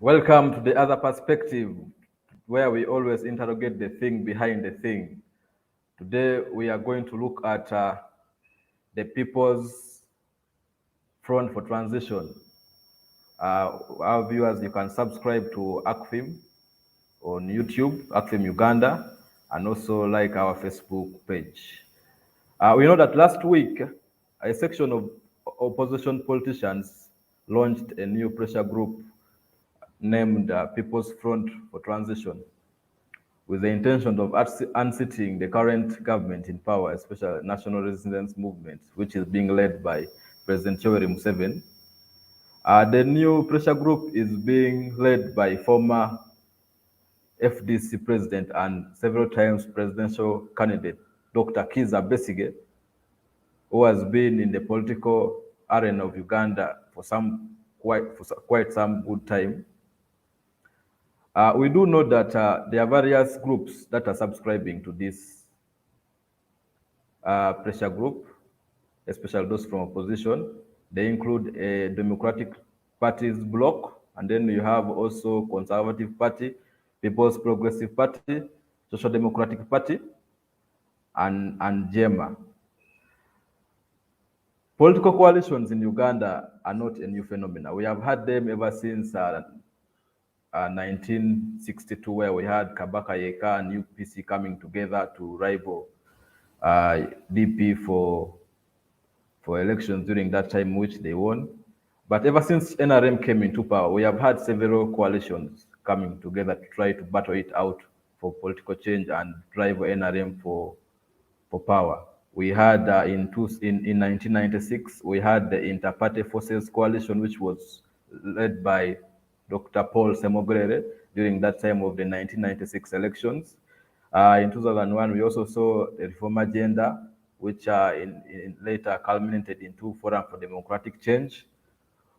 Welcome to the other perspective, where we always interrogate the thing behind the thing. Today, we are going to look at the People's Front for Transition. Our viewers, you can subscribe to ACFIM on YouTube, ACFIM Uganda, and also like our Facebook page. We know that last week, a section of opposition politicians launched a new pressure group named People's Front for Transition, with the intention of unseating the current government in power, especially National Resistance Movement, which is being led by President Yoweri Museveni. The new pressure group is being led by former FDC president and several times presidential candidate, Dr. Kizza Besigye, who has been in the political arena of Uganda for quite some good time. We do know that there are various groups that are subscribing to this pressure group, especially those from opposition. They include a Democratic Party's bloc, and then you have also Conservative Party, People's Progressive Party, Social Democratic Party, and JEMA. Political coalitions in Uganda are not a new phenomenon. We have had them ever since 1962, where we had Kabaka Yeka and UPC coming together to rival DP for elections during that time, which they won. But ever since NRM came into power, we have had several coalitions coming together to try to battle it out for political change and drive NRM for power. We had in 1996, we had the Inter-Party Forces Coalition, which was led by Dr. Paul Semogere during that time of the 1996 elections. In 2001, we also saw the Reform Agenda, which in later culminated into Forum for Democratic Change.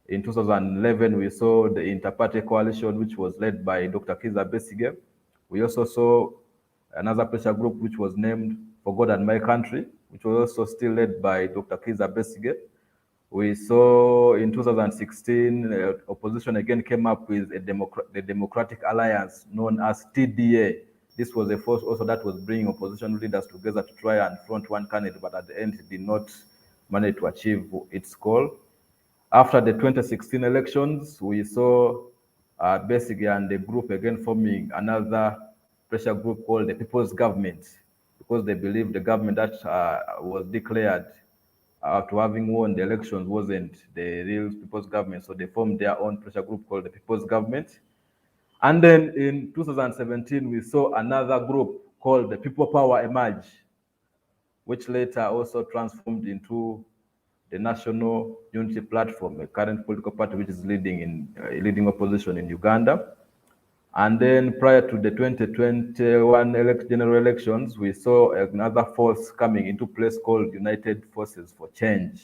In 2011, we saw the Inter-Party Coalition, which was led by Dr. Kizza Besigye. We also saw another pressure group, which was named For God and My Country, which was also still led by Dr. Kizza Besigye. We saw in 2016, opposition again came up with the Democratic Alliance known as TDA. This was a force also that was bringing opposition leaders together to try and front one candidate, but at the end it did not manage to achieve its goal. After the 2016 elections, we saw Besigye and the group again forming another pressure group called the People's Government, because they believed the government that was declared to having won the elections wasn't the real People's Government, so they formed their own pressure group called the People's Government. And then in 2017, we saw another group called the People Power emerge, which later also transformed into the National Unity Platform, a current political party which is leading opposition in Uganda. And then prior to the 2021 general elections, we saw another force coming into place called United Forces for Change.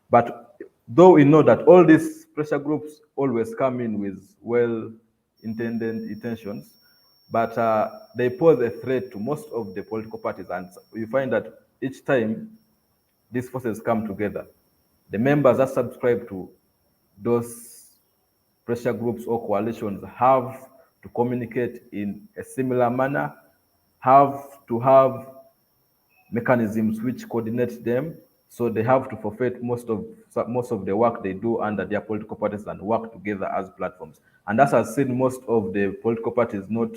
But though we know that all these pressure groups always come in with well-intended intentions, but they pose a threat to most of the political parties. And you find that each time these forces come together, the members that subscribe to those pressure groups or coalitions have to communicate in a similar manner, have to have mechanisms which coordinate them. So they have to forfeit most of the work they do under their political parties and work together as platforms. And that has seen most of the political parties not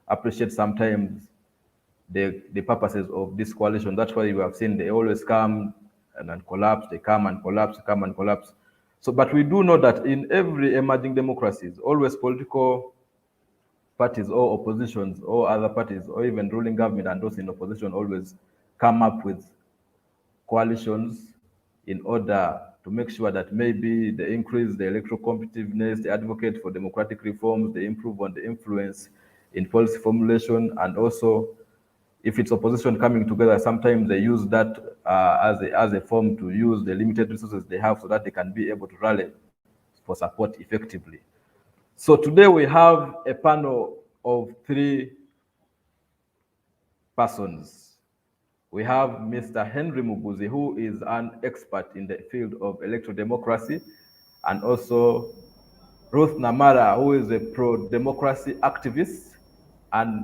appreciate sometimes the purposes of this coalition. That's why you have seen they always come and then collapse, they come and collapse, come and collapse. So, but we do know that in every emerging democracies, always political parties or oppositions or other parties or even ruling government and those in opposition always come up with coalitions in order to make sure that maybe they increase the electoral competitiveness, they advocate for democratic reforms, they improve on the influence in policy formulation, and also if it's opposition coming together, sometimes they use that as a form to use the limited resources they have so that they can be able to rally for support effectively. So today we have a panel of three persons. We have Mr. Henry Muguzi, who is an expert in the field of electoral democracy and also Ruth Namara, who is a pro-democracy activist, and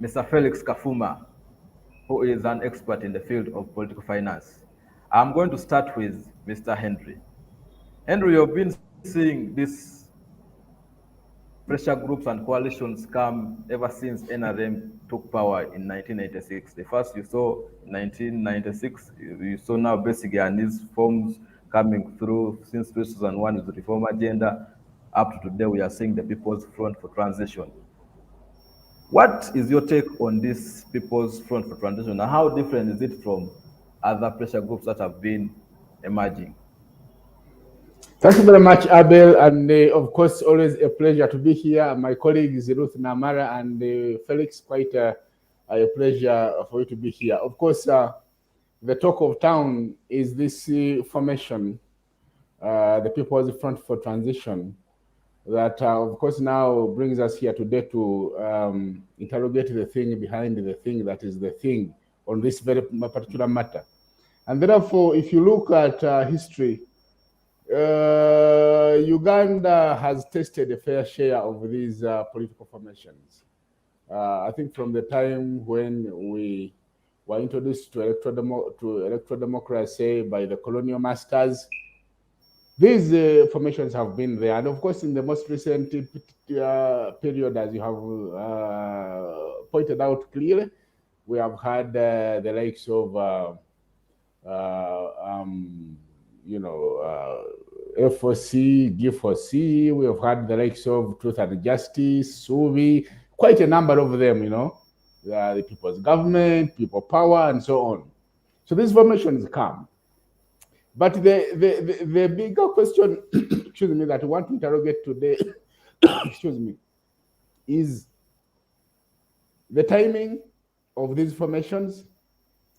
Mr. Felix Kafuma, who is an expert in the field of political finance. I'm going to start with Mr. Henry. Henry, you've been seeing these pressure groups and coalitions come ever since NRM took power in 1996. The first you saw in 1996, you saw now basically and these forms coming through since 2001 with the reform agenda. Up to today, we are seeing the People's Front for Transition. What is your take on this People's Front for Transition, and how different is it from other pressure groups that have been emerging? Thank you very much, Abel, and of course, always a pleasure to be here. My colleagues Ruth Namara and Felix, quite a pleasure for you to be here. Of course, the talk of town is this formation, the People's Front for Transition, that of course now brings us here today to interrogate the thing behind the thing that is the thing on this very particular matter. And therefore, if you look at history, Uganda has tasted a fair share of these political formations. I think from the time when we were introduced to electoral democracy by the colonial masters, these formations have been there. And of course, in the most recent period, as you have pointed out clearly, we have had the likes of FOC, G4C, we have had the likes of Truth and Justice, SUVI, quite a number of them, the People's Government, People Power, and so on. So these formations come. But the bigger question, excuse me, that I want to interrogate today, excuse me, is the timing of these formations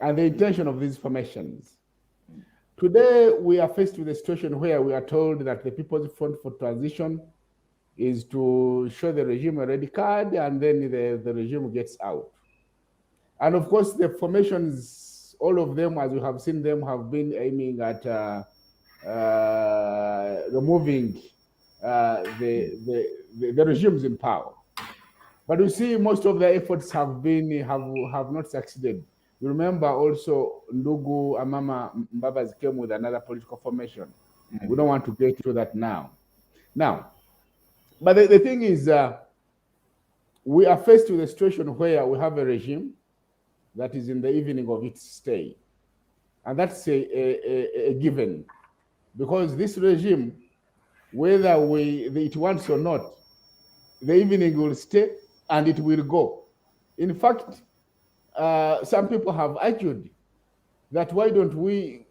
and the intention of these formations. Today, we are faced with a situation where we are told that the People's Front for Transition is to show the regime a red card, and then the regime gets out. And of course, the formations, all of them, as we have seen them, have been aiming at removing the regimes in power. But you see, most of their efforts have not succeeded. You remember also Ndugu Amama Mbabas came with another political formation. We don't want to get into that now. But the thing is, we are faced with a situation where we have a regime that is in the evening of its stay. And that's a given. Because this regime, whether it wants or not, the evening will stay and it will go. In fact, some people have argued that why don't we,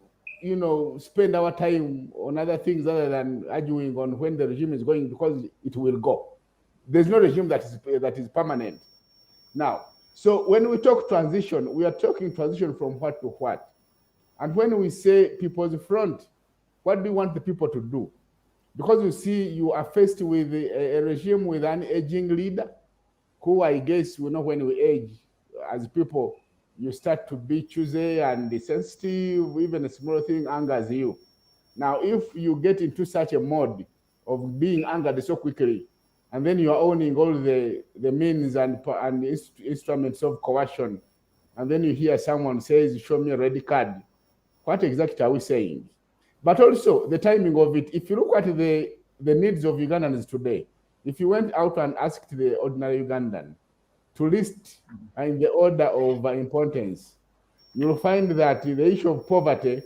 spend our time on other things other than arguing on when the regime is going, because it will go. There's no regime that is permanent. Now, so when we talk transition, we are talking transition from what to what. And when we say People's Front, what do you want the people to do? Because you see, you are faced with a regime with an aging leader, who I guess, when we age, as people, you start to be choosy and sensitive. Even a small thing angers you. Now, if you get into such a mode of being angered so quickly, and then you are owning all the means and instruments of coercion, and then you hear someone says, "Show me a red card," what exactly are we saying? But also the timing of it. If you look at the needs of Ugandans today, if you went out and asked the ordinary Ugandan to list in the order of importance, you'll find that the issue of poverty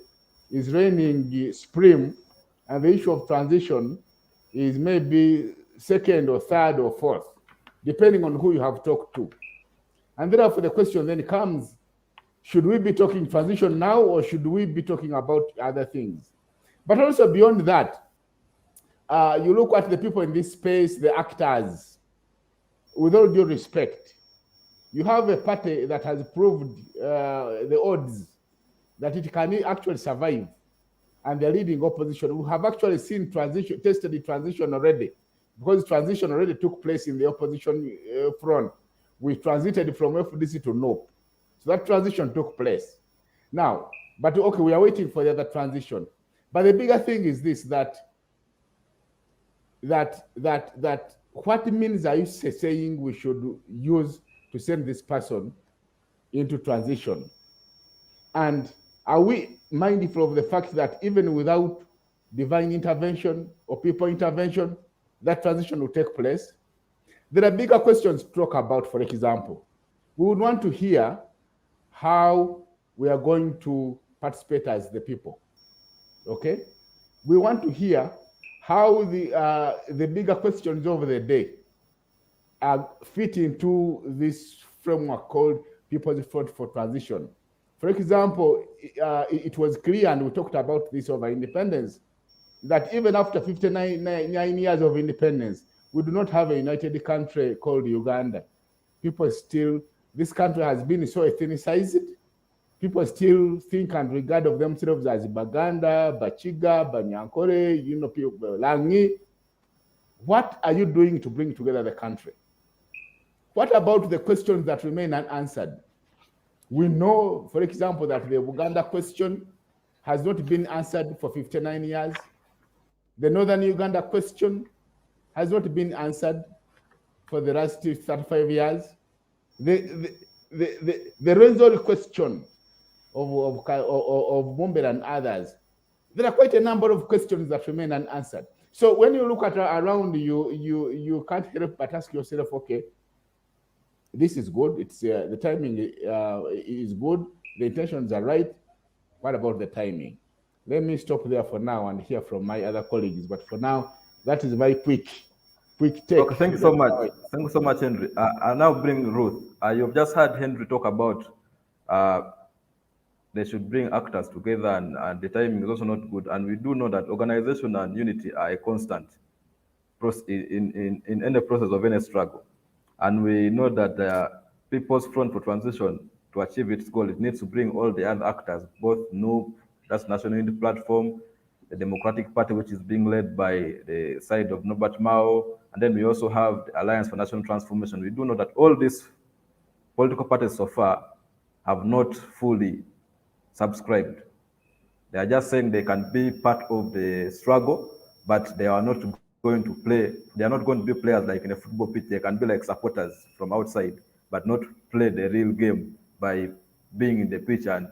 is reigning supreme, and the issue of transition is maybe second or third or fourth, depending on who you have talked to. And therefore, the question then comes, should we be talking transition now, or should we be talking about other things? But also beyond that, you look at the people in this space, the actors, with all due respect, you have a party that has proved the odds that it can actually survive, and the leading opposition. We have actually seen tested the transition already, because transition already took place in the opposition front. We transited from FDC to NOP. So that transition took place. Now, but okay, we are waiting for the other transition. But the bigger thing is this, that that what means are you saying we should use to send this person into transition? And are we mindful of the fact that even without divine intervention or people intervention, that transition will take place? There are bigger questions to talk about. For example, we would want to hear how we are going to participate as the people. Okay? We want to hear how the bigger questions of the day fit into this framework called People's Front for Transition. For example, it was clear, and we talked about this over independence, that even after 59 years of independence, we do not have a united country called Uganda. People still, this country has been so ethnicized. People still think and regard of themselves as Baganda, Bachiga, Banyankore, people, Langi. What are you doing to bring together the country? What about the questions that remain unanswered? We know, for example, that the Uganda question has not been answered for 59 years. The Northern Uganda question has not been answered for the last 35 years. The Rwenzori question of Mumbere and others, there are quite a number of questions that remain unanswered. So when you look at around you can't help but ask yourself, okay, this is good. It's the timing is good. The intentions are right. What about the timing? Let me stop there for now and hear from my other colleagues. But for now, that is my quick take. Okay, thank you so much. Thank you so much, Henry. I now bring Ruth. You've just heard Henry talk about uh, they should bring actors together, and the timing is also not good. And we do know that organization and unity are a constant in any process of any struggle. And we know that the People's Front for Transition, to achieve its goal, it needs to bring all the other actors, both NUP, that's National Unity Platform, the Democratic Party, which is being led by the side of Norbert Mao, and then we also have the Alliance for National Transformation. We do know that all these political parties so far have not fully subscribed. They are just saying they can be part of the struggle, but they are not going to play. They are not going to be players like in a football pitch. They can be like supporters from outside, but not play the real game by being in the pitch and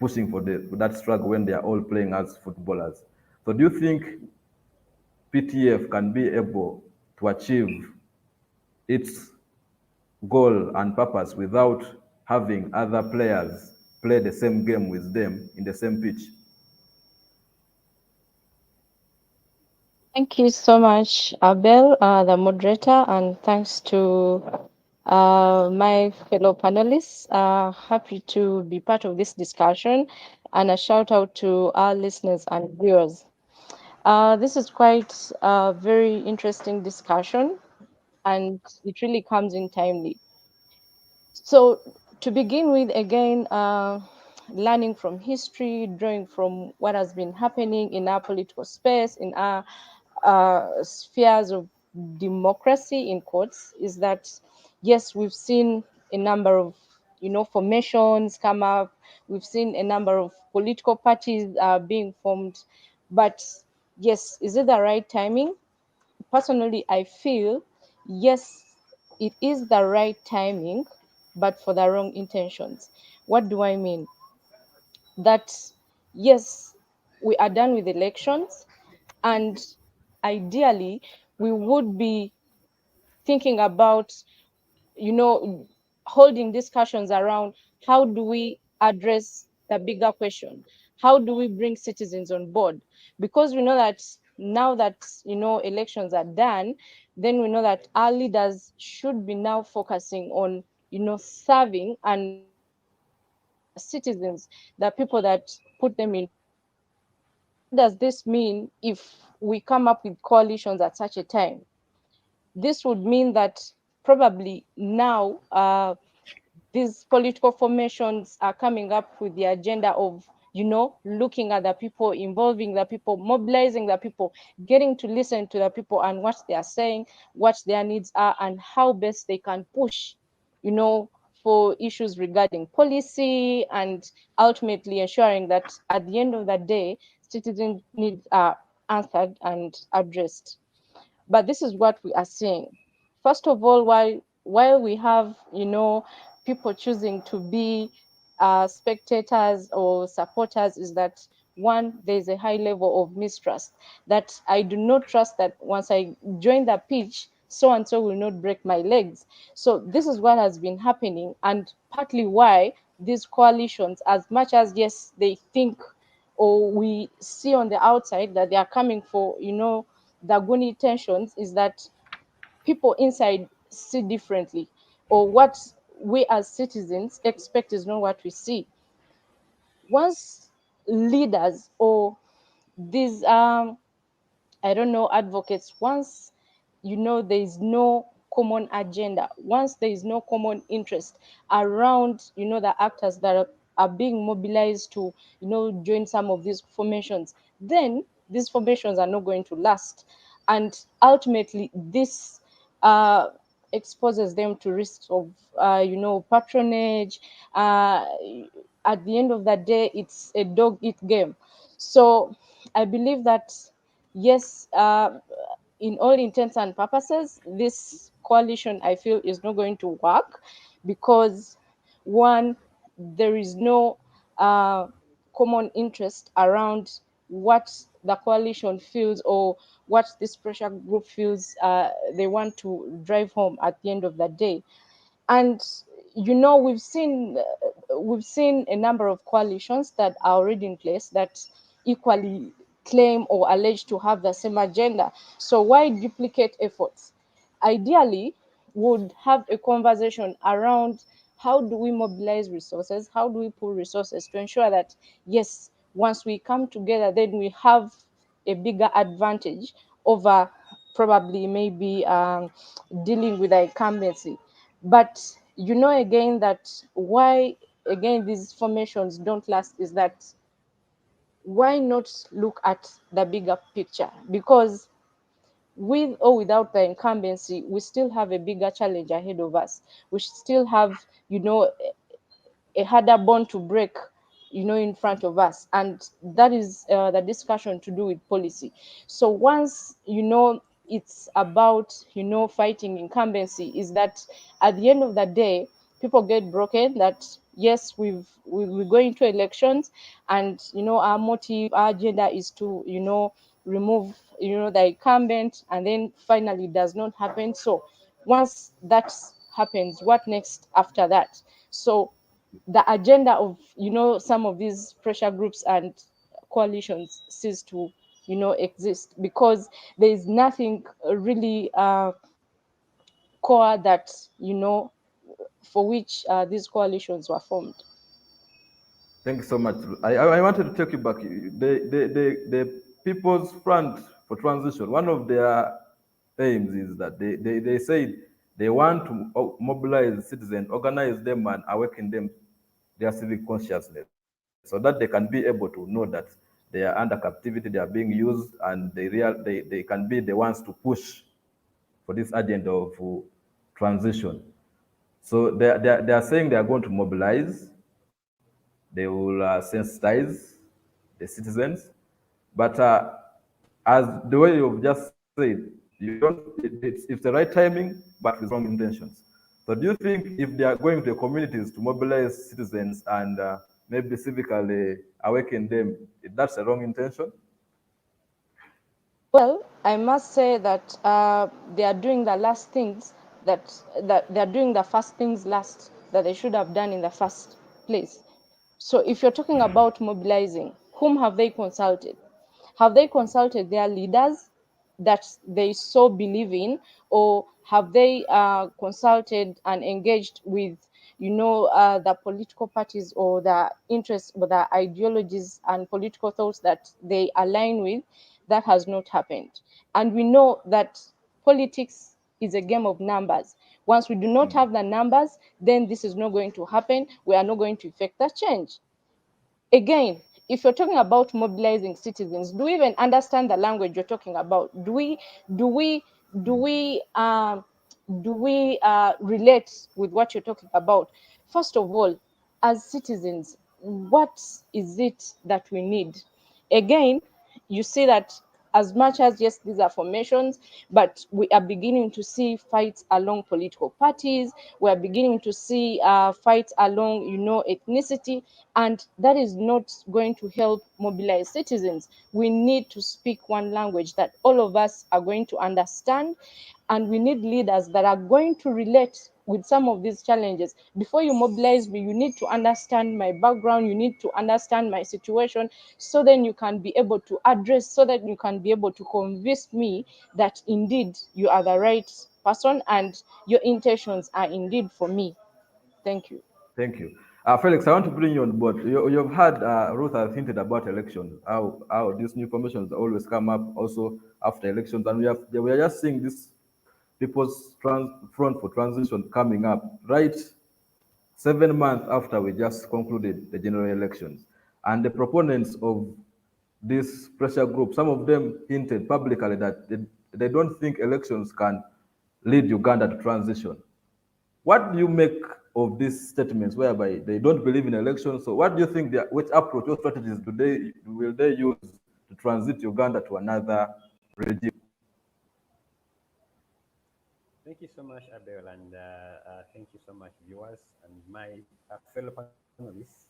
pushing for that struggle when they are all playing as footballers. So, do you think PTF can be able to achieve its goal and purpose without having other players play the same game with them in the same pitch? Thank you so much, Abel, the moderator, and thanks to my fellow panelists. Happy to be part of this discussion, and a shout out to our listeners and viewers. This is quite a very interesting discussion, and it really comes in timely. So, to begin with, again, learning from history, drawing from what has been happening in our political space, in our spheres of democracy, in quotes, is that yes, we've seen a number of formations come up. We've seen a number of political parties being formed, but yes, is it the right timing? Personally, I feel yes, it is the right timing, but for the wrong intentions. What do I mean? That yes, we are done with elections, and ideally, we would be thinking about, holding discussions around how do we address the bigger question? How do we bring citizens on board? Because we know that now that elections are done, then we know that our leaders should be now focusing on serving and the citizens, the people that put them in power. What does this mean if we come up with coalitions at such a time? This would mean that probably now these political formations are coming up with the agenda of looking at the people, involving the people, mobilizing the people, getting to listen to the people and what they are saying, what their needs are, and how best they can push for issues regarding policy, and ultimately ensuring that at the end of the day citizens needs are answered and addressed. But this is what we are seeing. First of all, while we have, people choosing to be spectators or supporters, is that one, there's a high level of mistrust, that I do not trust that once I join the pitch, so and so will not break my legs. So this is what has been happening, and partly why these coalitions, as much as yes, they think, or we see on the outside that they are coming for, the good intentions, is that people inside see differently, or what we as citizens expect is not what we see. Once leaders or these I don't know, advocates, once there is no common agenda, once there is no common interest around, the actors that are being mobilized to, join some of these formations, then these formations are not going to last. And ultimately, this uh, exposes them to risks of, patronage. At the end of the day, it's a dog eat game. So I believe that yes, in all intents and purposes, this coalition, I feel, is not going to work because, one, there is no common interest around what the coalition feels, or what this pressure group feels they want to drive home at the end of the day. And we've seen a number of coalitions that are already in place that equally claim or allege to have the same agenda. So why duplicate efforts? Ideally, would have a conversation around how do we mobilize resources, how do we pool resources to ensure that yes, once we come together, then we have a bigger advantage over probably maybe dealing with the incumbency. But again, that why again these formations don't last is that why not look at the bigger picture? Because with or without the incumbency, we still have a bigger challenge ahead of us. We still have, a harder bond to break, in front of us, and that is the discussion to do with policy. So once it's about fighting incumbency, is that at the end of the day, people get broken. That yes, we're going to elections, and our motive, our agenda is to remove the incumbent, and then finally it does not happen. So once that happens, what next after that? So the agenda of some of these pressure groups and coalitions cease to exist, because there is nothing really core that for which these coalitions were formed. Thank you so much. I wanted to take you back. The People's Front for Transition, one of their aims is that they say they want to mobilize citizens, organize them, and awaken them their civic consciousness so that they can be able to know that they are under captivity, they are being used, and they can be the ones to push for this agenda of transition. So they are saying they are going to mobilize, they will sensitize the citizens, but as the way you've just said, you don't. It's the right timing, but with wrong intentions. So do you think if they are going to the communities to mobilize citizens and maybe civically awaken them, that's a wrong intention? Well, I must say that they are doing the last things, that they are doing the first things last that they should have done in the first place. So if you're talking about mobilizing, whom have they consulted? Have they consulted their leaders that they so believe in, or have they consulted and engaged with the political parties, or the interests, or the ideologies and political thoughts that they align with? That has not happened. And we know that politics is a game of numbers. Once we do not have the numbers, then this is not going to happen. We are not going to effect that change. Again, if you're talking about mobilizing citizens, do we even understand the language you're talking about? Do we relate with what you're talking about? First of all, as citizens, what is it that we need? Again, you see that as much as, yes, these are formations, but we are beginning to see fights along political parties. We are beginning to see fights along, ethnicity, and that is not going to help mobilize citizens. We need to speak one language that all of us are going to understand, and we need leaders that are going to relate with some of these challenges. Before you mobilize me, you need to understand my background, you need to understand my situation, so then you can be able to address, so that you can be able to convince me that indeed you are the right person and your intentions are indeed for me. Thank you. Thank you. Felix, I want to bring you on board. You've had Ruth has hinted about elections, how these new formations always come up also after elections. And we are just seeing this People's Front for Transition coming up right 7 months after we just concluded the general elections. And the proponents of this pressure group, some of them hinted publicly that they don't think elections can lead Uganda to transition. What do you make of these statements whereby they don't believe in elections? So what do you think, which approach or strategies will they use to transit Uganda to another regime? Thank you so much, Abel, and thank you so much, viewers and my fellow panelists.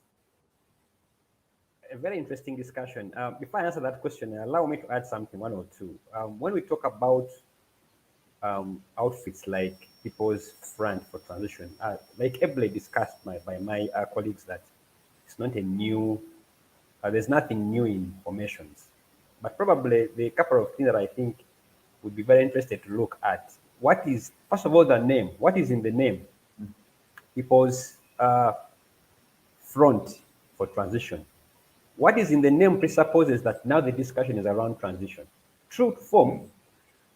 A very interesting discussion. Before I answer that question, allow me to add something, one or two. When we talk about outfits like People's Front for Transition, like ably discussed by my colleagues, that it's not a new, there's nothing new in formations. But probably the couple of things that I think would be very interested to look at. What is, first of all, the name? What is in the name? People's Front for Transition. What is in the name presupposes that now the discussion is around transition. True to form,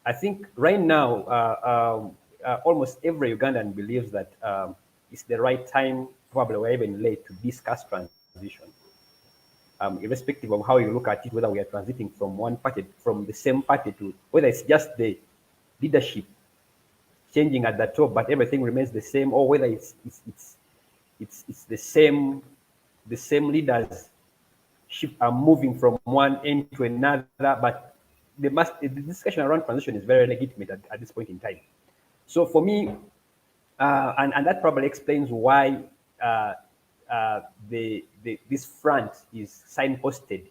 I think right now, almost every Ugandan believes that it's the right time, probably or even late, to discuss transition. Irrespective of how you look at it, whether we are transiting from one party, from the same party, to whether it's just the leadership changing at the top, but everything remains the same, or whether it's the same leaders are moving from one end to another, but the discussion around transition is very legitimate at this point in time. So for me, and that probably explains why this front is signposted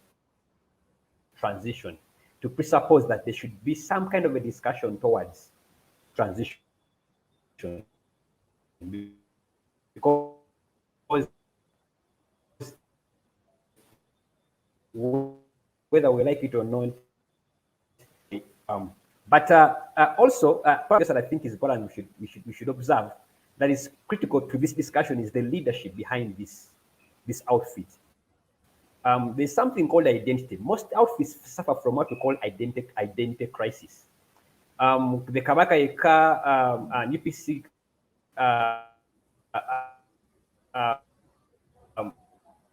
transition, to presuppose that there should be some kind of a discussion towards transition, because whether we like it or not, but also, part that I think is important, we should observe, that is critical to this discussion, is the leadership behind this outfit. There's something called identity. Most outfits suffer from what we call identity crisis. The Kabaka Eka UPC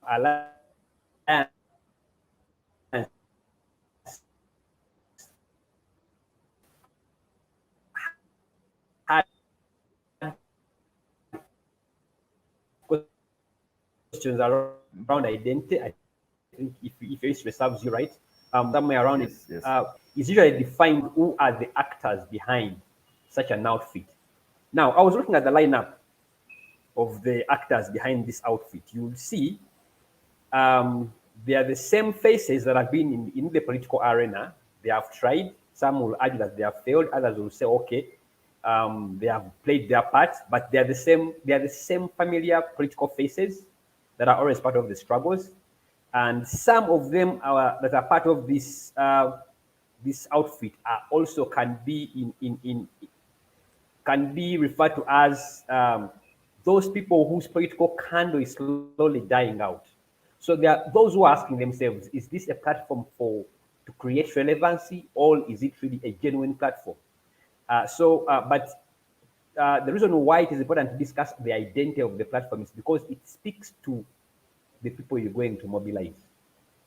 alliance had questions around identity. I think if history serves you right, somewhere around Yes, it, yes. is usually defined who are the actors behind such an outfit. Now, I was looking at the lineup of the actors behind this outfit. You will see they are the same faces that have been in the political arena. They have tried. Some will argue that they have failed. Others will say, okay, they have played their part, but they are the same. They are the same familiar political faces that are always part of the struggles, and some of them that are part of this outfit are also can be can be referred to as those people whose political candle is slowly dying out. So there are those who are asking themselves, is this a platform to create relevancy, or is it really a genuine platform? But the reason why it is important to discuss the identity of the platform is because it speaks to the people you're going to mobilize.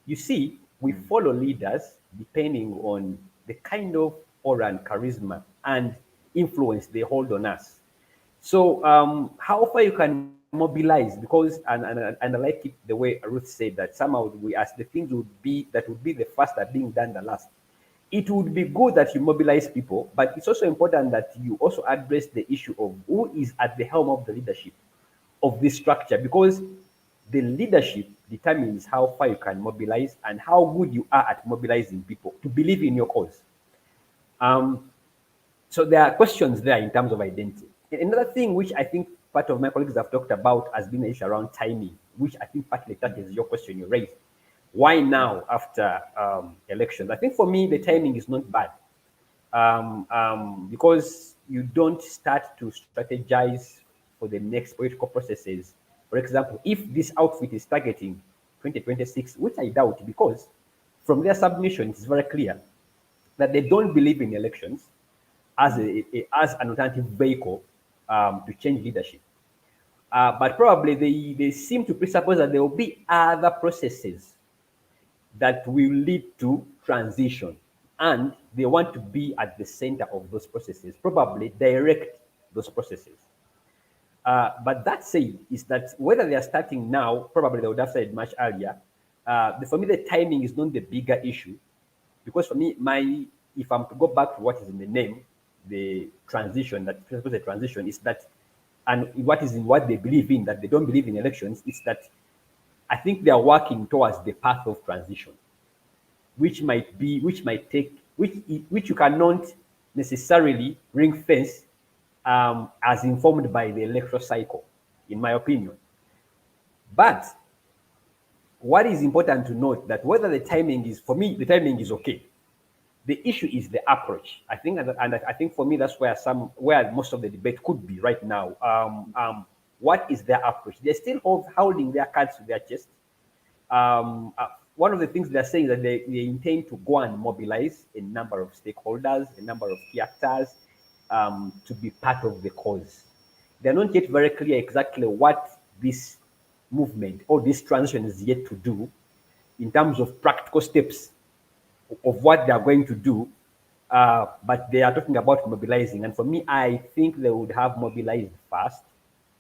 You see, we follow leaders depending on the kind of aura and charisma and influence they hold on us. So how far you can mobilize, because and I like it the way Ruth said that somehow we ask the things would be the first are being done the last. it would be good that you mobilize people, but it's also important that you also address the issue of who is at the helm of the leadership of this structure, because the leadership determines how far you can mobilize and how good you are at mobilizing people to believe in your cause. So there are questions there in terms of identity. Another thing which I think part of my colleagues have talked about has been an issue around timing, which I think partly touches your question you raised. Why now after elections? I think for me, the timing is not bad, because you don't start to strategize for the next political processes. For example, if this outfit is targeting 2026, which I doubt, because from their submission, it's very clear that they don't believe in elections as as an alternative vehicle to change leadership. But probably they seem to presuppose that there will be other processes that will lead to transition. And they want to be at the center of those processes, probably direct those processes. But that said, is that whether they are starting now, probably they would have started much earlier. For me, the timing is not the bigger issue, because for me, if I'm to go back to what is in the name, the transition, that the transition is that, and what is in what they believe in, that they don't believe in elections, is that I think they are working towards the path of transition, which might take, which you cannot necessarily ring fence as informed by the electoral cycle, in my opinion. But what is important to note that whether the timing is, for me, the timing is okay. The issue is the approach. I think, and I think for me, that's where most of the debate could be right now. What is their approach? They're still holding their cards to their chest. One of the things they're saying is that they intend to go and mobilize a number of stakeholders, a number of key actors to be part of the cause. They're not yet very clear exactly what this movement or this transition is yet to do in terms of practical steps of what they are going to do, but they are talking about mobilizing. And for me, I think they would have mobilized fast.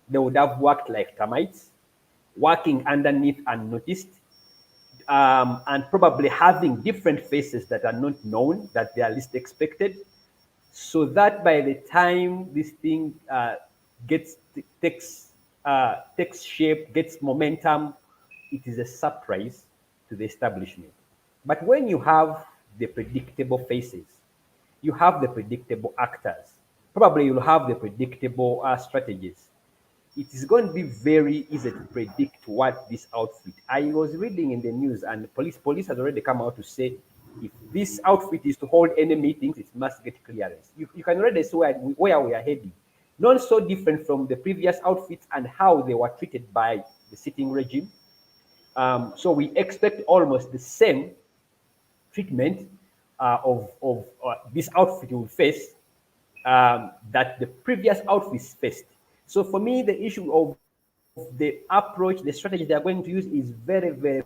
They would have worked like termites, working underneath unnoticed, and probably having different faces that are not known, that they are least expected, so that by the time this thing takes shape, gets momentum, it is a surprise to the establishment. But when you have the predictable faces, you have the predictable actors, probably you'll have the predictable strategies. It is going to be very easy to predict what this outfit. I was reading in the news, and police has already come out to say, if this outfit is to hold any meetings, it must get clearance. You can already see where we are heading. Not so different from the previous outfits and how they were treated by the sitting regime. So we expect almost the same treatment of this outfit will face that the previous outfits faced. So for me, the issue of the approach, the strategy they are going to use is very, very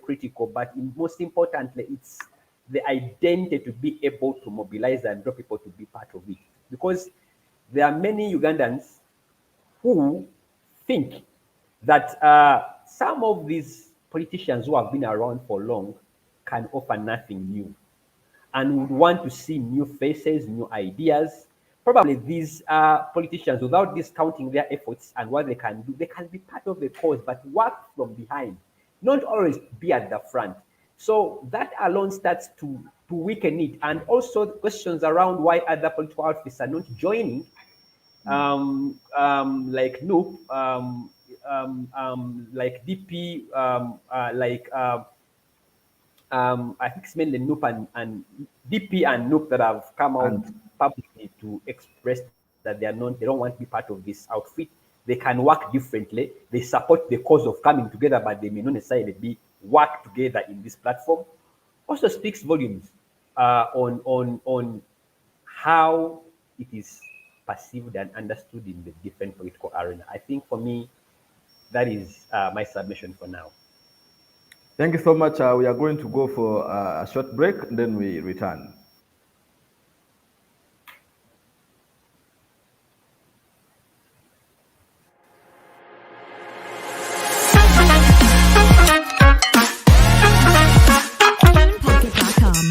critical. But most importantly, it's the identity to be able to mobilize and draw people to be part of it. Because there are many Ugandans who think that some of these politicians who have been around for long can offer nothing new, and would want to see new faces, new ideas. Probably these politicians, without discounting their efforts and what they can do, they can be part of the cause, but work from behind, not always be at the front. So that alone starts to weaken it. And also the questions around why other political outfits are not joining, like NUP, like DP, I think it's mainly NUP and DP and NUP that have come out publicly to express that they don't want to be part of this outfit. They can work differently. They support the cause of coming together, but they may not necessarily work together in this platform. Also speaks volumes on how it is perceived and understood in the different political arena. I think for me, that is my submission for now. Thank you so much. We are going to go for a short break, and then we return. Pocket.com.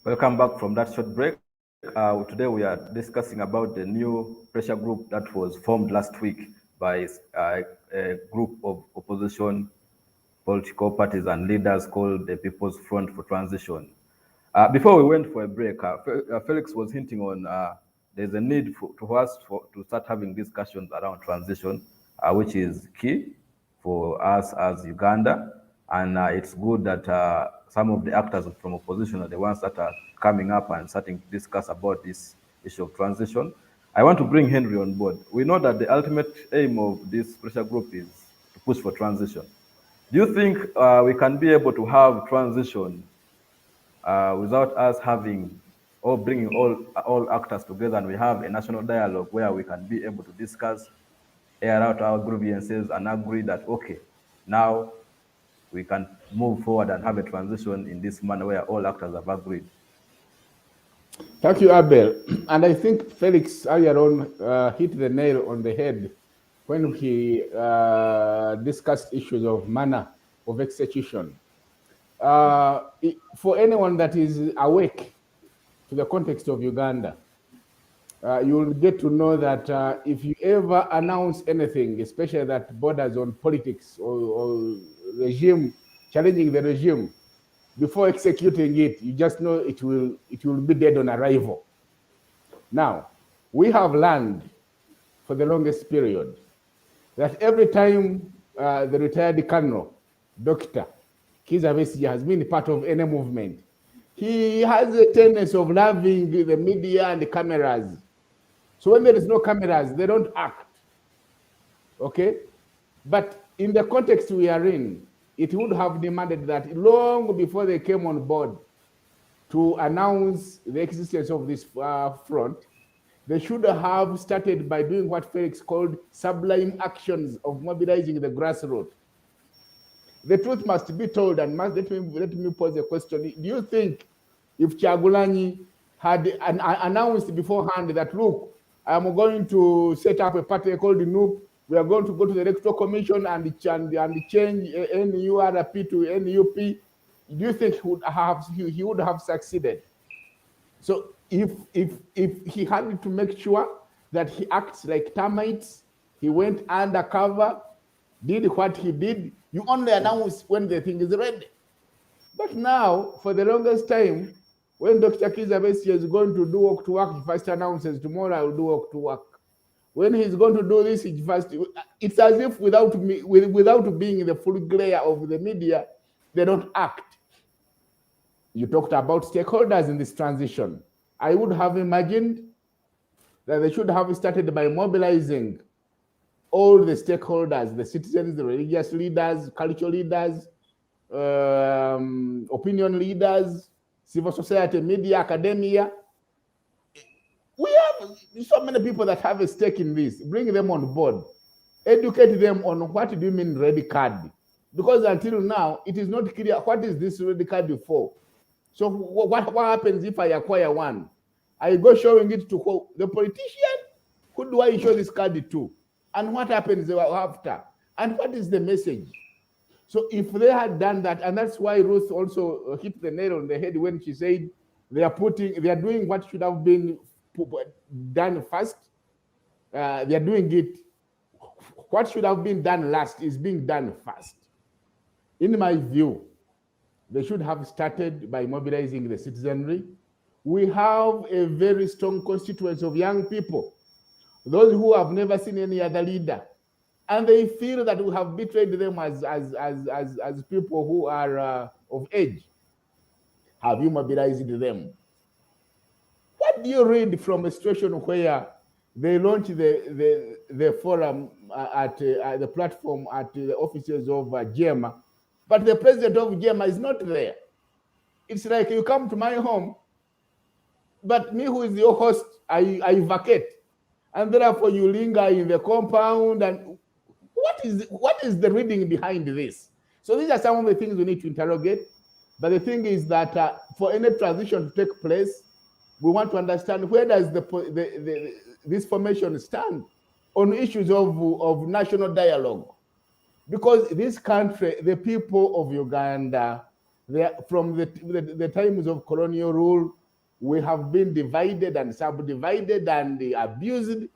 Welcome back from that short break. Today we are discussing about the new pressure group that was formed last week by a group of opposition political parties and leaders called the People's Front for Transition. Before we went for a break, Felix was hinting on there's a need for us to start having discussions around transition, which is key for us as Uganda. And it's good that some of the actors from opposition are the ones that are coming up and starting to discuss about this issue of transition. I want to bring Henry on board. We know that the ultimate aim of this pressure group is to push for transition. Do you think we can be able to have transition without us having or bringing all actors together, and we have a national dialogue where we can be able to discuss, air out our grievances, and agree that okay, now we can move forward and have a transition in this manner where all actors have agreed? Thank you, Abel. And I think Felix earlier on hit the nail on the head when he discussed issues of manner of execution. For anyone that is awake to the context of Uganda, you will get to know that if you ever announce anything, especially that borders on politics or regime, challenging the regime, before executing it, you just know it will be dead on arrival. Now, we have learned for the longest period that every time the retired colonel, Dr. Kizza Besigye, has been part of any movement, he has a tendency of loving the media and the cameras. So when there is no cameras, they don't act. Okay? But in the context we are in, it would have demanded that long before they came on board to announce the existence of this front, they should have started by doing what Felix called sublime actions of mobilizing the grassroots. The truth must be told, and let me pose a question. Do you think if Kyagulanyi had announced beforehand that, look, I'm going to set up a party called NUP, we are going to go to the Electoral Commission and change NURP to NUP, do you think he would have succeeded? So if he had to make sure that he acts like termites, he went undercover, did what he did, you only announce when the thing is ready. But now, for the longest time, when Dr. Kizza Besigye is going to do walk to work, he first announces, tomorrow I will do walk to work. When he's going to do this, it's as if without being in the full glare of the media, they don't act. You talked about stakeholders in this transition. I would have imagined that they should have started by mobilizing all the stakeholders, the citizens, the religious leaders, cultural leaders, opinion leaders, civil society, media, academia. We have so many people that have a stake in this. Bring them on board. Educate them on what do you mean red card. Because until now, it is not clear what is this red card for. So what happens if I acquire one? I go showing it to the politician? Who do I show this card to? And what happens after? And what is the message? So if they had done that, and that's why Ruth also hit the nail on the head when she said they are doing what should have been done first. They are doing it. What should have been done last is being done first. In my view, they should have started by mobilizing the citizenry. We have a very strong constituency of young people, those who have never seen any other leader, and they feel that we have betrayed them as people who are of age. Have you mobilized them? What do you read from a situation where they launch the forum at the platform at the offices of GEMA, but the president of GEMA is not there? It's like you come to my home, but me who is your host, I vacate. And therefore you linger in the compound. And what is the reading behind this? So these are some of the things we need to interrogate. But the thing is that for any transition to take place, we want to understand where does this formation stand on issues of national dialogue. Because this country, the people of Uganda, From the times of colonial rule, we have been divided and subdivided and abused,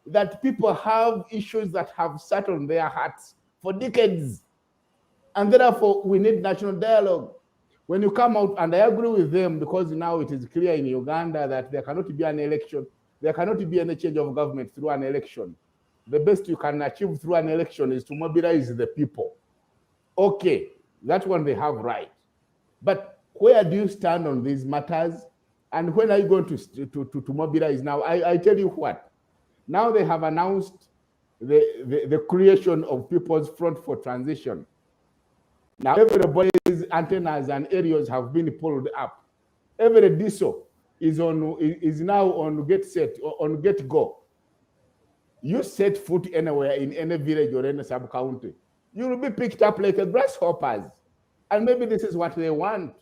that people have issues that have sat on their hearts for decades. And therefore, we need national dialogue. When you come out, and I agree with them, because now it is clear in Uganda that there cannot be an election, there cannot be any change of government through an election. The best you can achieve through an election is to mobilize the people. Okay, that one they have right. But where do you stand on these matters? And when are you going to mobilize now? I tell you what, now they have announced the creation of People's Front for Transition. Now everybody's antennas and areas have been pulled up. Every diesel is now on get set, on get go. You set foot anywhere in any village or any sub-county, you will be picked up like a grasshoppers. And maybe this is what they want.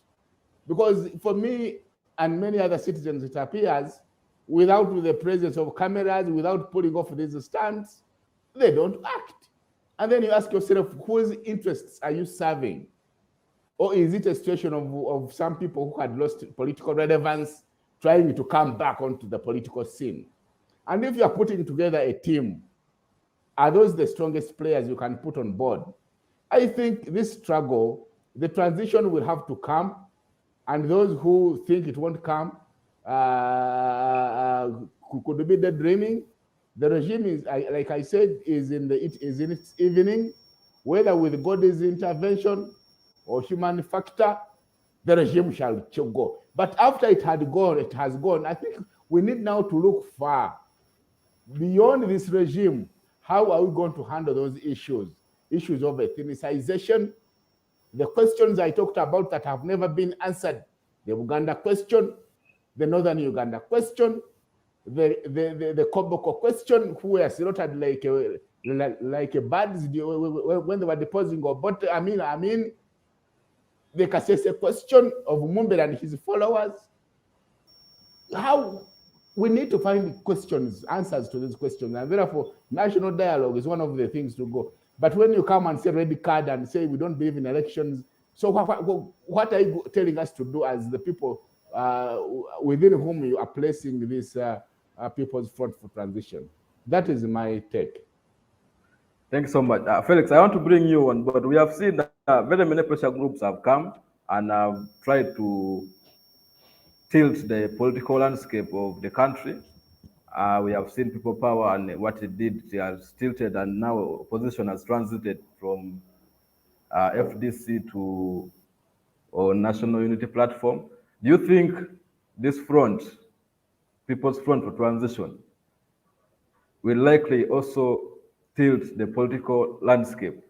Because for me and many other citizens, it appears, without the presence of cameras, without putting off these stunts, they don't act. And then you ask yourself, whose interests are you serving? Or is it a situation of some people who had lost political relevance trying to come back onto the political scene? And if you are putting together a team, are those the strongest players you can put on board? I think this struggle, the transition will have to come, and those who think it won't come could be daydreaming. The regime is, like I said, is in its evening, whether with God's intervention or human factor, the regime shall go. But after it had gone, it has gone. I think we need now to look far beyond this regime. How are we going to handle those issues? Issues of ethnicization, the questions I talked about that have never been answered, the Uganda question, the Northern Uganda question, the Koboko question, who were slaughtered like birds when they were deposing or but I mean the Kasese question of Mumbe and his followers. How we need to find answers to these questions, and therefore national dialogue is one of the things to go. But when you come and say red card and say we don't believe in elections, so what are you telling us to do as the people within whom you are placing this People's Front for Transition? That is my take. Thanks so much. Felix, I want to bring you on, but we have seen that very many pressure groups have come and have tried to tilt the political landscape of the country. We have seen people power and what it did, it has tilted, and now opposition has transited from FDC to National Unity Platform. Do you think this front, People's Front for Transition, will likely also tilt the political landscape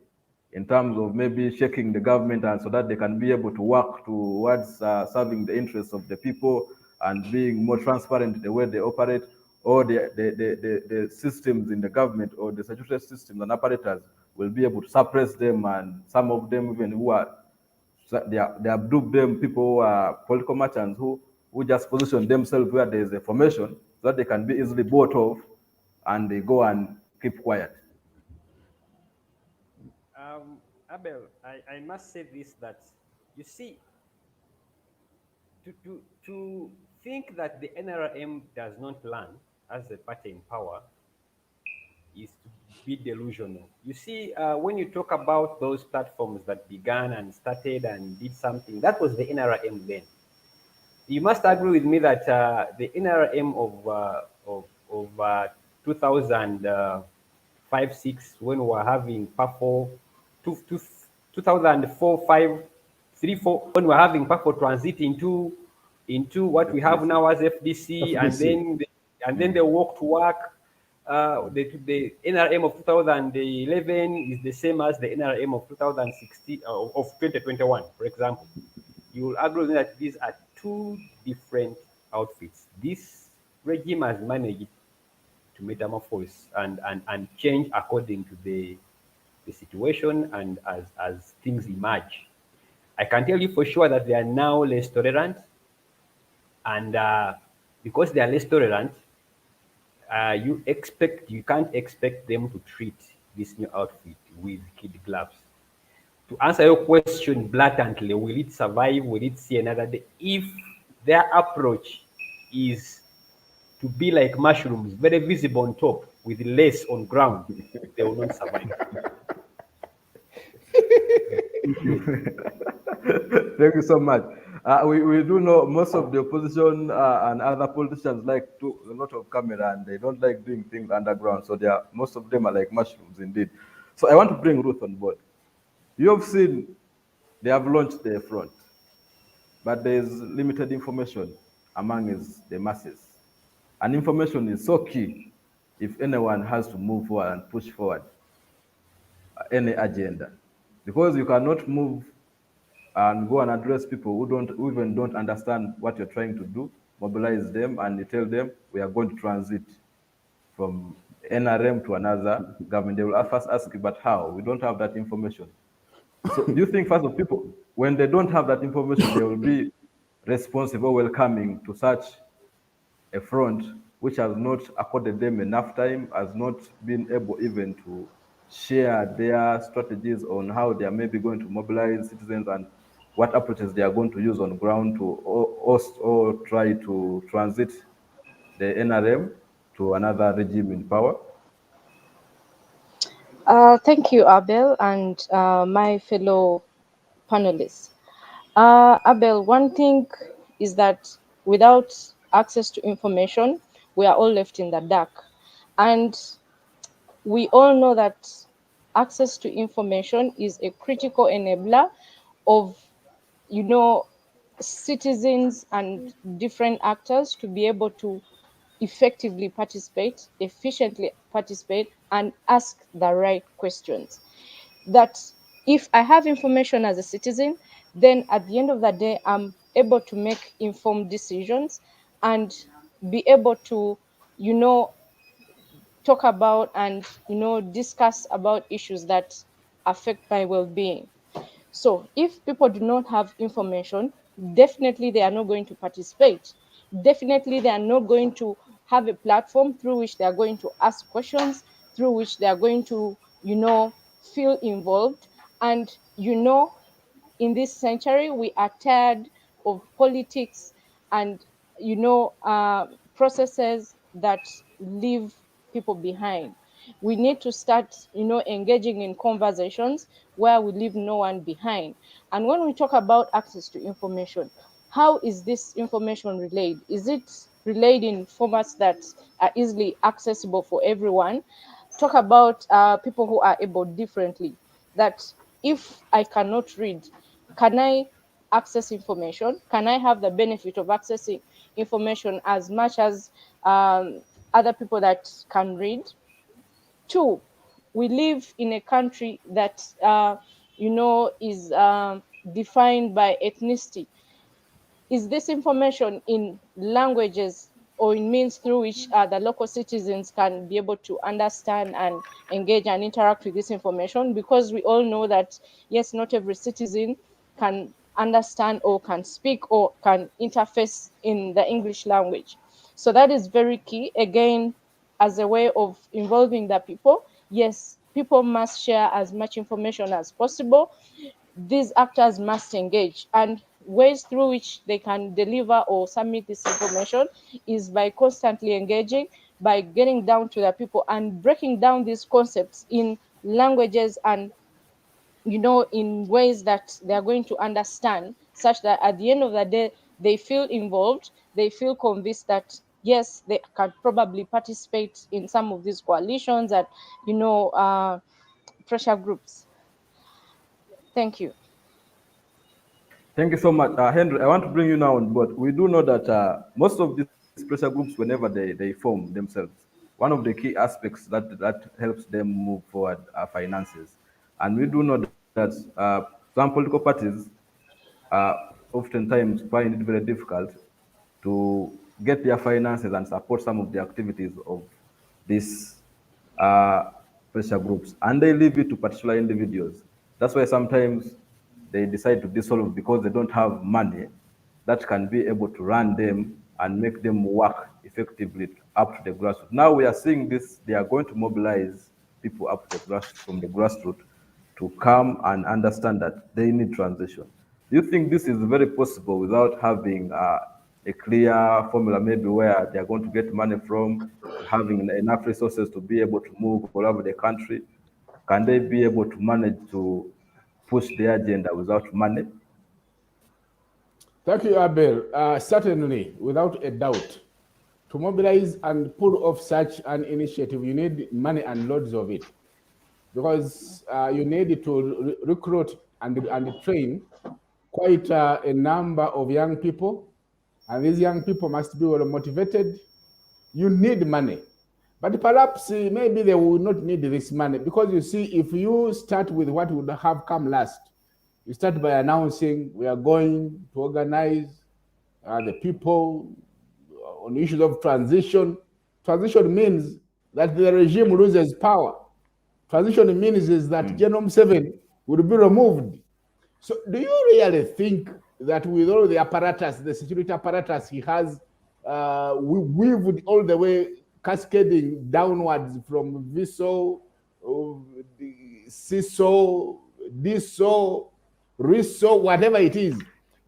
in terms of maybe shaking the government, and so that they can be able to work towards serving the interests of the people and being more transparent in the way they operate, or the systems in the government or the statutory systems and apparatus will be able to suppress them, and some of them even who are, they have duped them, people who are political merchants who just position themselves where there is a formation so that they can be easily bought off and they go and keep quiet. Abel, I must say this, that you see, to think that the NRM does not learn as a party in power is to be delusional. You see, when you talk about those platforms that began and started and did something, that was the NRM then. You must agree with me that the NRM of 2005-6, when we were having PAFO, 2004-5, 3-4, when we were having PAFO transit into what we have now as FDC. And then they walk to work. The NRM of 2011 is the same as the NRM of 2016 of 2021, for example. You will agree with me that these are two different outfits. This regime has managed to metamorphose and change according to the situation and as things emerge. I can tell you for sure that they are now less tolerant, and because they are less tolerant, you can't expect them to treat this new outfit with kid gloves. To answer your question blatantly, will it survive? Will it see another day? If their approach is to be like mushrooms, very visible on top with less on ground, they will not survive. Thank you. Thank you so much. We do know most of the opposition and other politicians like to a lot of camera and they don't like doing things underground. So most of them are like mushrooms indeed. So I want to bring Ruth on board. You have seen they have launched the front, but there is limited information among the masses. And information is so key if anyone has to move forward and push forward any agenda. Because you cannot move and go and address people who even don't understand what you're trying to do, mobilize them and you tell them we are going to transit from NRM to another government. They will first ask you, but how? We don't have that information. So do you think first of people, when they don't have that information, they will be responsive or welcoming to such a front which has not accorded them enough time, has not been able even to share their strategies on how they are maybe going to mobilize citizens and what approaches they are going to use on ground to host or try to transit the NRM to another regime in power? Thank you, Abel, and my fellow panelists. Abel, one thing is that without access to information, we are all left in the dark. And we all know that access to information is a critical enabler of, citizens and different actors to be able to effectively participate, efficiently participate, and ask the right questions. That if I have information as a citizen, then at the end of the day, I'm able to make informed decisions and be able to, talk about and, discuss about issues that affect my well-being. So if people do not have information, definitely they are not going to participate. Definitely they are not going to have a platform through which they are going to ask questions, through which they are going to, feel involved. And, in this century, we are tired of politics and, processes that leave people behind. We need to start, engaging in conversations where we leave no one behind. And when we talk about access to information, how is this information relayed? Is it relayed in formats that are easily accessible for everyone? Talk about people who are able differently. That if I cannot read, can I access information? Can I have the benefit of accessing information as much as other people that can read? Two, we live in a country that is defined by ethnicity. Is this information in languages or in means through which the local citizens can be able to understand and engage and interact with this information? Because we all know that, yes, not every citizen can understand or can speak or can interface in the English language. So that is very key. Again, as a way of involving the people, yes, people must share as much information as possible. These actors must engage, and ways through which they can deliver or submit this information is by constantly engaging, by getting down to the people and breaking down these concepts in languages and, in ways that they are going to understand, such that at the end of the day they feel involved, they feel convinced that yes, they can probably participate in some of these coalitions and, pressure groups. Thank you. Thank you so much. Henry, I want to bring you now on board. We do know that most of these pressure groups, whenever they form themselves, one of the key aspects that helps them move forward are finances. And we do know that some political parties oftentimes find it very difficult to get their finances and support some of the activities of these uh, pressure groups, and they leave it to particular individuals. That's why sometimes they decide to dissolve because they don't have money that can be able to run them and make them work effectively up to the grassroots. Now we are seeing this, they are going to mobilize people up to the from the grassroots to come and understand that they need transition. Do you think this is very possible without having a clear formula, maybe where they are going to get money from, having enough resources to be able to move all over the country? Can they be able to manage to push the agenda without money? Thank you, Abel. Certainly, without a doubt, to mobilize and pull off such an initiative, you need money and loads of it, because you need to recruit and train quite a number of young people, and these young people must be well motivated. You need money. But perhaps maybe they will not need this money, because you see, if you start with what would have come last, you start by announcing we are going to organize the people on issues of transition. Transition means that the regime loses power. Transition means is that Genome 7 will be removed. So do you really think that with all the apparatus, the security apparatus he has, weaved all the way cascading downwards from VISO, CISO, DISO, RISO, whatever it is,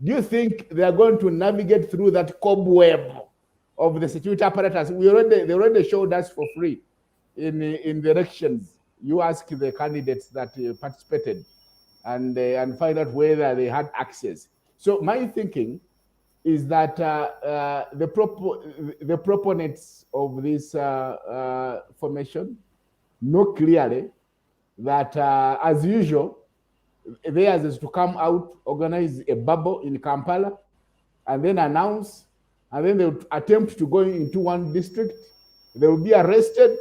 do you think they are going to navigate through that cobweb of the security apparatus? They already showed us for free in the elections. You ask the candidates that participated and find out whether they had access. So my thinking is that the proponents of this formation know clearly that, as usual, theirs is to come out, organize a bubble in Kampala, and then announce, and then they would attempt to go into one district. They will be arrested,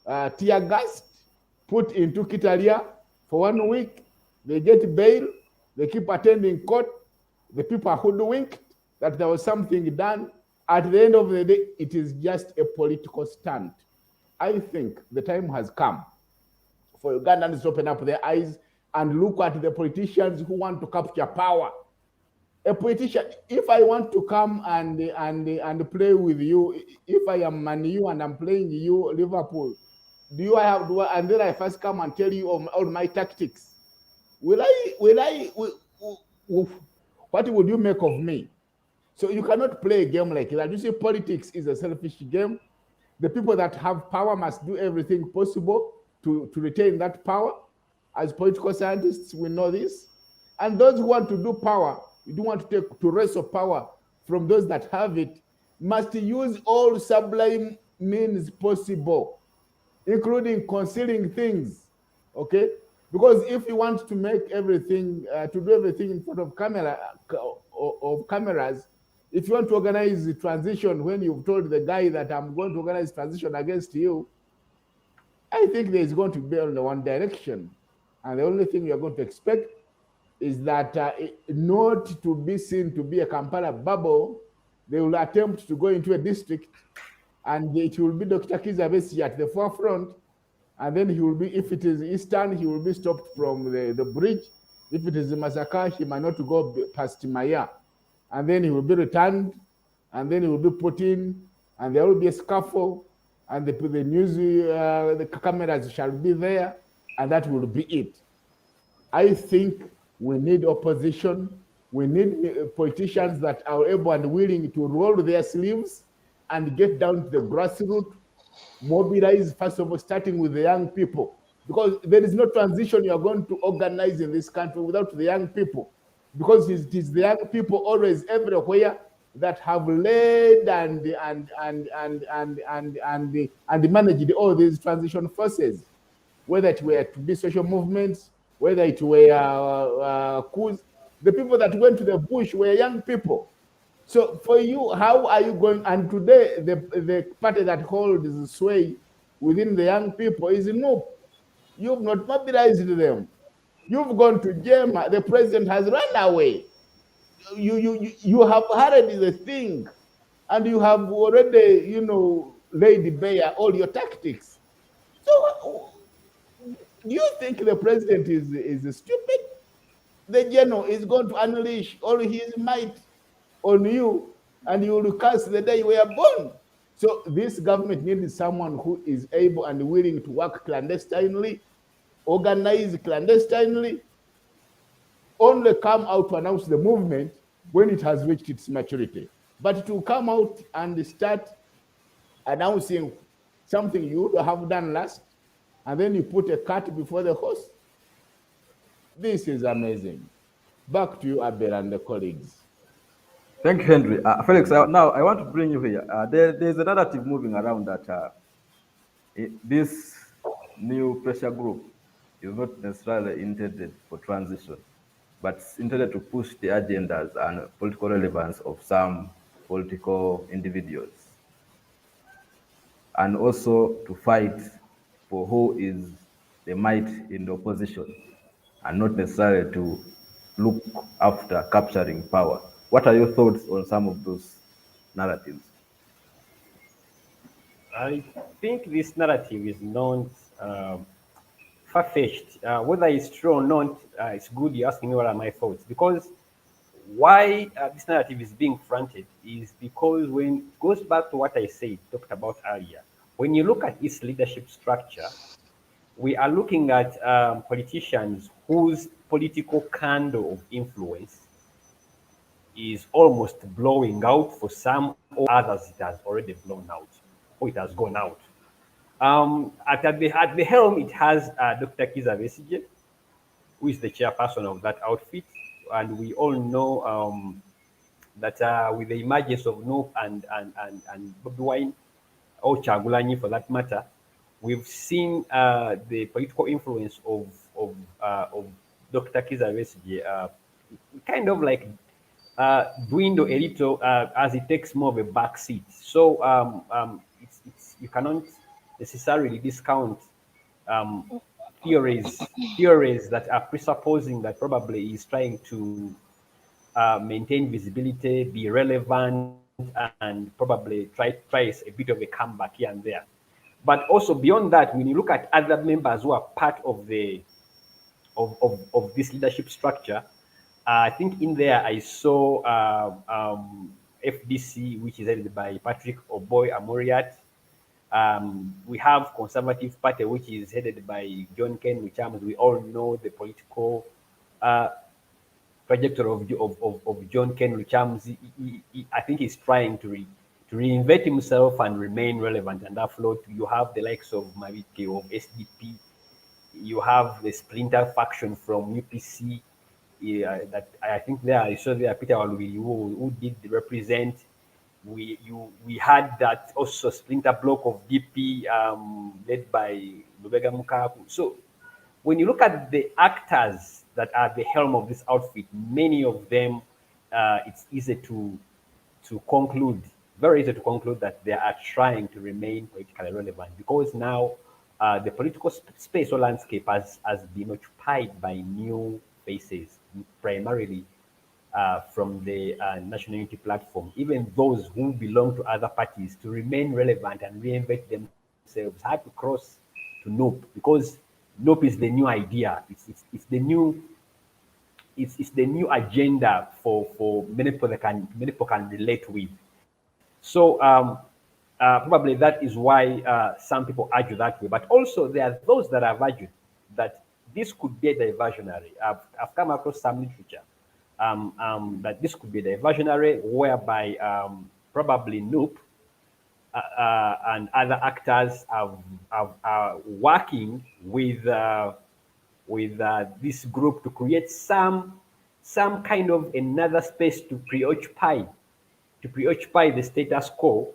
tear gassed, put into Kitalia for 1 week. They get bail. They keep attending court. The people are hoodwinked that there was something done. At the end of the day, it is just a political stunt. I think the time has come for Ugandans to open up their eyes and look at the politicians who want to capture power. A politician, if I want to come and play with you, if I am Man U and I'm playing you Liverpool, and then I first come and tell you all my tactics, what would you make of me? So you cannot play a game like that. You see, politics is a selfish game. The people that have power must do everything possible to retain that power. As political scientists, we know this. And those who want to do power, you don't want to wrestle power from those that have it, must use all sublime means possible, including concealing things, okay? Because if you want to make everything, to do everything in front of cameras, if you want to organize the transition when you've told the guy that I'm going to organize transition against you, I think there's going to be only one direction. And the only thing you're going to expect is that not to be seen to be a Kampala bubble, they will attempt to go into a district, and it will be Dr. Kizza Besigye at the forefront, and then he will be, if it is Eastern, he will be stopped from the bridge. If it is Masaka, he might not go past Maya. And then he will be returned, and then he will be put in, and there will be a scuffle, and the news, the cameras shall be there, and that will be it. I think we need opposition. We need politicians that are able and willing to roll their sleeves and get down to the grassroots, mobilize, first of all, starting with the young people. Because there is no transition you are going to organize in this country without the young people. Because it is the young people always everywhere that have led and managed all these transition forces, whether it were to be social movements, whether it were coups. The people that went to the bush were young people. So for you, how are you going? And today, the party that holds sway within the young people is NUP. You've not mobilized them. You've gone to Jema. The president has run away. You have hurried the thing, and you have already, laid bare all your tactics. So do you think the president is stupid? The general is going to unleash all his might on you, and you will curse the day you were born. So this government needs someone who is able and willing to work clandestinely, organize clandestinely, only come out to announce the movement when it has reached its maturity. But to come out and start announcing something you have done last, and then you put a cart before the horse, this is amazing. Back to you, Abel, and the colleagues. Thank you, Henry. Felix, now I want to bring you here. There's a narrative moving around that this new pressure group is not necessarily intended for transition, but it's intended to push the agendas and political relevance of some political individuals, and also to fight for who is the might in the opposition, and not necessarily to look after capturing power. What are your thoughts on some of those narratives? I think this narrative is not far-fetched. Whether it's true or not, it's good you're asking me what are my thoughts. Because why this narrative is being fronted is because when it goes back to what I said, talked about earlier, when you look at its leadership structure, we are looking at politicians whose political candle of influence is almost blowing out for some, or others it has already blown out, or it has gone out. At the helm, it has Dr. Kiza Besigye, who is the chairperson of that outfit. And we all know that with the emergence of Noop and Bobby Wine, or Chagulanyi for that matter, we've seen the political influence of Dr. Kiza Besigye kind of like dwindle a little as it takes more of a back seat. So you cannot necessarily discount um, theories that are presupposing that probably he's trying to maintain visibility, be relevant, and probably try a bit of a comeback here and there. But also beyond that, when you look at other members who are part of this leadership structure, I think in there I saw FDC, which is headed by Patrick Oboy Amoriat. We have Conservative Party, which is headed by John Ken Wichams. We all know the political trajectory of John Ken Wichams. I think he's trying to reinvent himself and remain relevant and afloat. You have the likes of Mavike of SDP. You have the splinter faction from UPC. That I think there I saw there Peter Walubi who did represent. We had that also splinter block of DP led by Lubega Mukaku. So when you look at the actors that are at the helm of this outfit, many of them, it's easy to conclude, very easy to conclude that they are trying to remain politically relevant because now the political space or landscape has been occupied by new faces, primarily from the National Unity Platform. Even those who belong to other parties, to remain relevant and reinvent themselves, had to cross to NOPE because NOPE is the new idea. It's the new it's the new agenda for many people that many people can relate with. So probably that is why some people argue that way. But also there are those that have argued that this could be a diversionary. I've come across some literature that this could be a diversionary whereby probably Noop and other actors are working with this group to create some kind of another space to preoccupy the status quo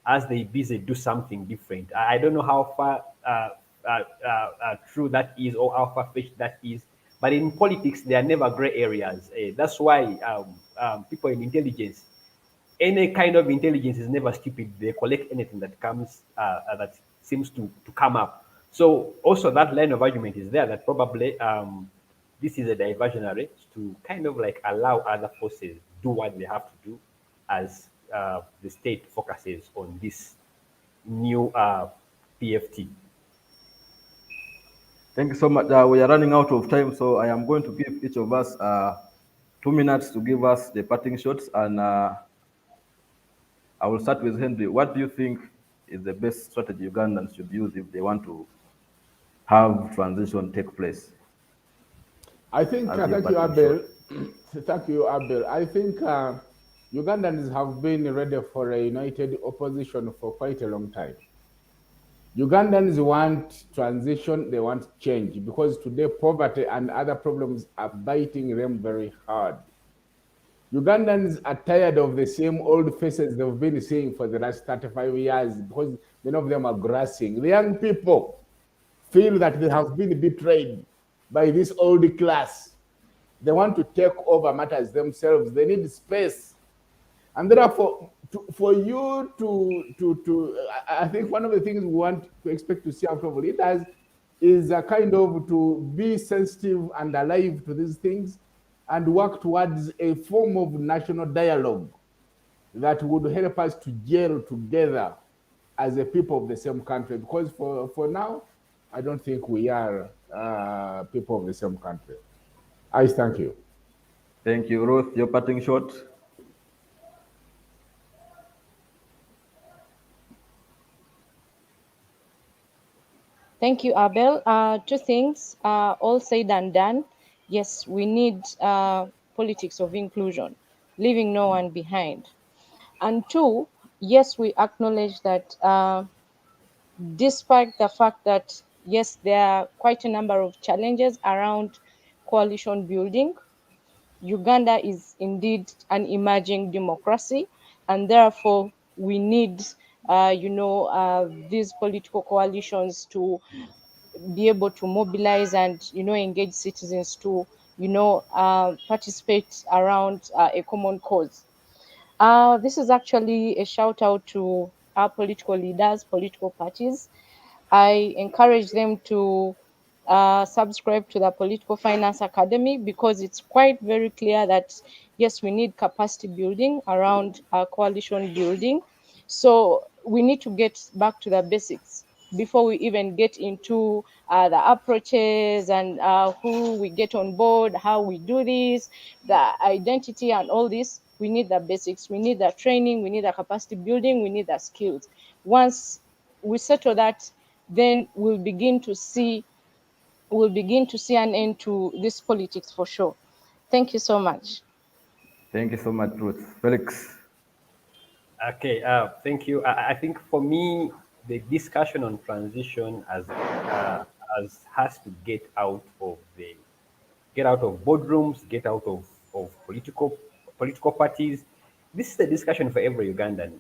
as they busy do something different. I don't know how far true that is or how far-fetched that is, but in politics there are never gray areas. That's why people in intelligence, any kind of intelligence is never stupid. They collect anything that comes that seems to come up. So also that line of argument is there that probably this is a diversionary to kind of like allow other forces do what they have to do as the state focuses on this new PFT. Thank you so much. We are running out of time, so I am going to give each of us 2 minutes to give us the parting shots, and I will start with Henry. What do you think is the best strategy Ugandans should use if they want to have transition take place? I think, As your thank you, parting Abel. shot. Thank you, Abel. I think Ugandans have been ready for a united opposition for quite a long time. Ugandans want transition, they want change, because today poverty and other problems are biting them very hard. Ugandans are tired of the same old faces they've been seeing for the last 35 years because many of them are grassing. The young people feel that they have been betrayed by this old class. They want to take over matters themselves. They need space. And therefore, for you I think one of the things we want to expect to see out of leaders is a kind of to be sensitive and alive to these things and work towards a form of national dialogue that would help us to gel together as a people of the same country. Because for now, I don't think we are people of the same country. I thank you. Thank you, Ruth. Your parting shot. Thank you, Abel. Two things, all said and done. Yes, we need politics of inclusion, leaving no one behind. And two, yes, we acknowledge that despite the fact that, yes, there are quite a number of challenges around coalition building, Uganda is indeed an emerging democracy, and therefore we need, these political coalitions to be able to mobilize and engage citizens to participate around a common cause. This is actually a shout out to our political leaders, political parties. I encourage them to subscribe to the Political Finance Academy, because it's quite very clear that yes, we need capacity building around coalition building. So we need to get back to the basics before we even get into the approaches and who we get on board, how we do this, the identity and all this. We need the basics. We need the training. We need the capacity building. We need the skills. Once we settle that, then we'll begin to see an end to this politics for sure. Thank you so much. Thank you so much, Ruth. Felix. Okay, thank you. I think for me, the discussion on transition has to get out of boardrooms, get out of political parties. This is a discussion for every Ugandan,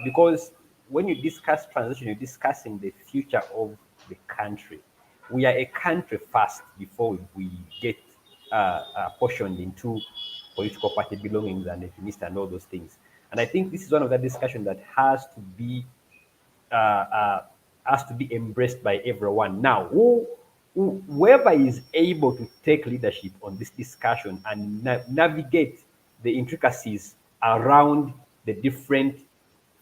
because when you discuss transition, you're discussing the future of the country. We are a country first before we get portioned into political party belongings and ethnicity and all those things. And I think this is one of the discussion that uh, uh, has to be embraced by everyone. Now, whoever is able to take leadership on this discussion and navigate the intricacies around the different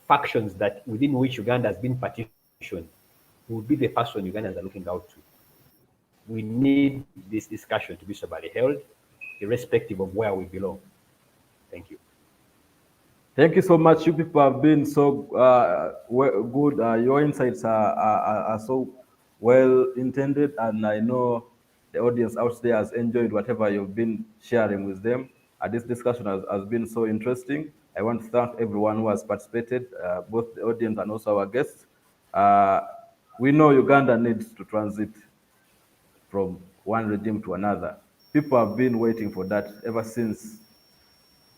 factions that within which Uganda has been partitioned will be the person Ugandans are looking out to. We need this discussion to be soberly held, irrespective of where we belong. Thank you. Thank you so much. You people have been so good. Your insights are so well intended, and I know the audience out there has enjoyed whatever you've been sharing with them. This discussion has been so interesting. I want to thank everyone who has participated, both the audience and also our guests. Uh, we know Uganda needs to transit from one regime to another. People have been waiting for that ever since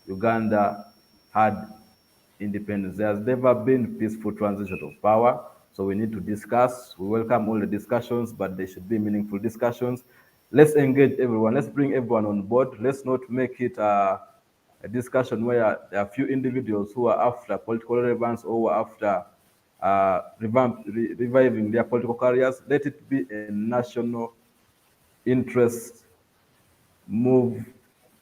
Uganda had independence. There has never been peaceful transition of power. So we need to discuss. We welcome all the discussions, but they should be meaningful discussions. Let's engage everyone. Let's bring everyone on board. Let's not make it a discussion where there are few individuals who are after political relevance or who are after reviving their political careers. Let it be a national interest move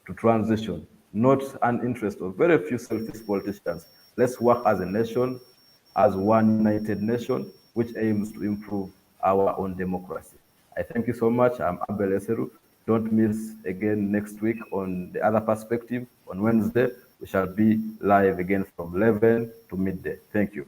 to transition, not an interest of very few selfish politicians. Let's work as a nation, as one united nation, which aims to improve our own democracy. I thank you so much. I'm Abel Eseru. Don't miss again next week on The Other Perspective on Wednesday. We shall be live again from 11 to midday. Thank you.